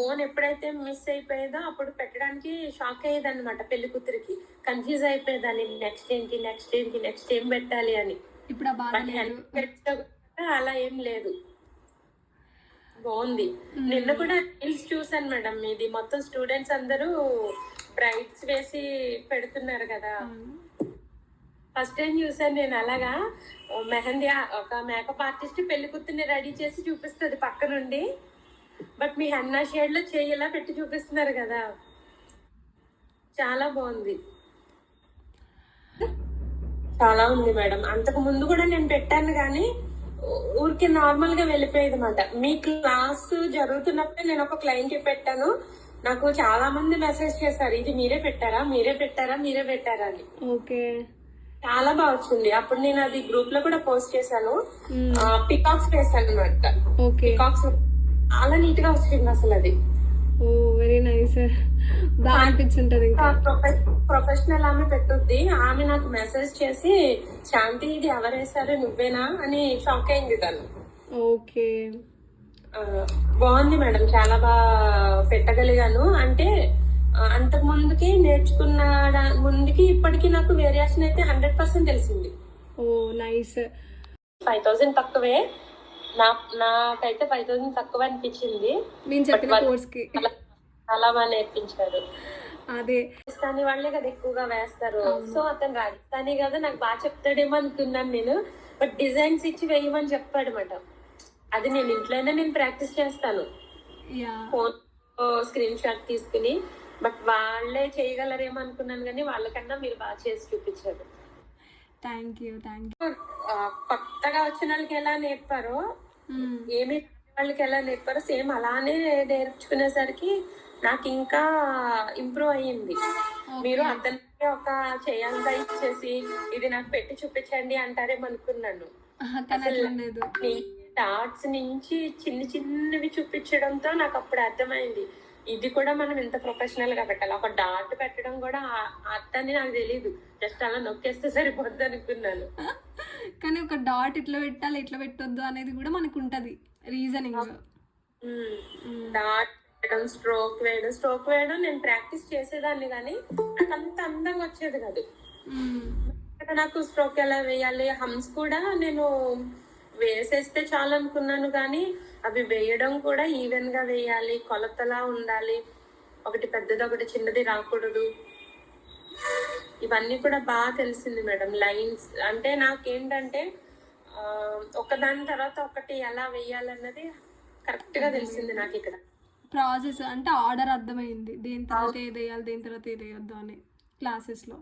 Phone ఎప్పుడైతే miss అయిపోయేదో అప్పుడు పెట్టడానికి షాక్ అయ్యేదన్నమాట పెళ్లి కూతురికి. కన్‌ఫ్యూజ్ అయిపోయేదాన్ని. నెక్స్ట్ ఏం పెట్టాలి అని. ఇప్పుడు ఆ బాధ బట్ లేదు. అలా ఏం లేదు. బావుంది. నిన్న కూడా రీల్స్ చూసాను మేడం. ఇది మొత్తం స్టూడెంట్స్ అందరూ బ్రైడ్స్ వేసి పెడుతున్నారు కదా! ఫస్ట్ టైం చూసాను నేను అలాగా. మెహందీ ఒక మేకప్ ఆర్టిస్ట్ పెళ్లి కూతుర్ని రెడీ చేసి చూపిస్తది పక్క నుండి. బట్ మీ హన్నా షేడ్ లో చెయ్యిలా పెట్టి చూపిస్తున్నారు కదా, చాలా బాగుంది. చాలా ఉంది మేడం. అంతకు ముందు కూడా నేను పెట్టాను కానీ ఊరికి నార్మల్ గా వెళ్ళిపోయేది అనమాట. మీ క్లాస్ జరుగుతున్నప్పుడే నేను ఒక క్లయింట్ కి పెట్టాను. నాకు చాలా మంది మెసేజ్ చేశారు, ఇది మీరే పెట్టారా అని. ఓకే. చాలా బాగా వచ్చింది. అప్పుడు నేను అది గ్రూప్ లో కూడా పోస్ట్ చేశాను. పికాక్స్ వేసాను అనమాట. పికాక్స్ చాలా నీట్ గా వచ్చింది అసలు అది. ఓ వెరీ నైస్. బాగా అనిపించుంటది. ప్రొఫెషనల్ ఆమె పెట్టుద్ది. ఆమె నాకు మెసేజ్ చేసి, శాంతి ఇది ఎవరేసారు నువ్వేనా అని షాక్ అయింది తను. ఓకే. బాగుంది మేడం, చాలా బాగా పెట్టగలిగాను. అంటే అంతకు ముందుకి నేర్చుకున్న ముందుకి ఇప్పటికి నాకు వేరియేషన్ అయితే 100% తెలిసింది. ఓ నైస్. 5,000 తక్కువే. నాకైతే 5,000 తక్కువ అనిపించింది. నేను చెప్పిన కోర్స్ కి చాలా బాగా నేర్పించారు. అదే రాజస్థానీ వాళ్ళే కదా ఎక్కువగా వేస్తారు. సో అతను రాజస్థానీ కదా, నాకు బాగా చెప్తాడేమో అనుకున్నాను నేను. బట్ డిజైన్స్ ఇచ్చి వేయమని చెప్పాడు అనమాట. అది నేను ఇంట్లోనే ప్రాక్టీస్ చేస్తాను, ఫోన్ స్క్రీన్ షాట్ తీసుకుని. బట్ వాళ్ళే చేయగలరేమో అనుకున్నాను కానీ వాళ్ళకన్నా మీరు బాగా చేసి చూపించారు. Thank you. కొత్తగా వచ్చిన వాళ్ళకి ఎలా నేర్పారో, ఏమి వాళ్ళకి ఎలా నేర్పారో సేమ్ అలానే నేర్చుకునేసరికి నాకు ఇంకా ఇంప్రూవ్ అయ్యింది. మీరు అతనికి ఒక చేయంతా ఇచ్చేసి ఇది నాకు పెట్టి చూపించండి అంటారేమో అనుకున్నాను. డాట్స్ నుంచి చిన్నవి చూపించడంతో నాకు అప్పుడు అర్థమైంది, ఇది కూడా మనం ఎంత ప్రొఫెషనల్ గా పెట్టాలి. ఒక డాట్ పెట్టడం కూడా అర్థాన్ని నాకు తెలియదు, జస్ట్ అలా నొక్కేస్తే సరిపోద్ది అనుకున్నాను. కానీ ఒక డాట్ ఇట్లా పెట్టాలి ఇట్లా పెట్టొద్దు అనేది కూడా మనకు ఉంటది రీజనింగ్. డాట్ వేయడం, స్ట్రోక్ వేయడం నేను ప్రాక్టీస్ చేసేదాన్ని కానీ నాకు అంత అందంగా వచ్చేది కాదు. నాకు స్ట్రోక్ ఎలా వేయాలి, హమ్స్ కూడా నేను వేసేస్తే చాలు అనుకున్నాను కానీ అవి వేయడం కూడా ఈవెన్ గా వేయాలి, కొలతలా ఉండాలి, ఒకటి పెద్దది ఒకటి చిన్నది రాకూడదు. ఇవన్నీ కూడా బాగా తెలిసింది మేడం. లైన్స్ అంటే నాకేంటంటే ఒకదాని తర్వాత ఒకటి ఎలా వేయాలన్నది కరెక్ట్ గా తెలిసింది నాకు. ఇక్కడ ప్రాసెస్ అంటే ఆర్డర్ అర్థమైంది, దేని తర్వాత ఏది వేయాలి దేని తర్వాత ఏది వేయొద్దు అని క్లాసెస్ లో.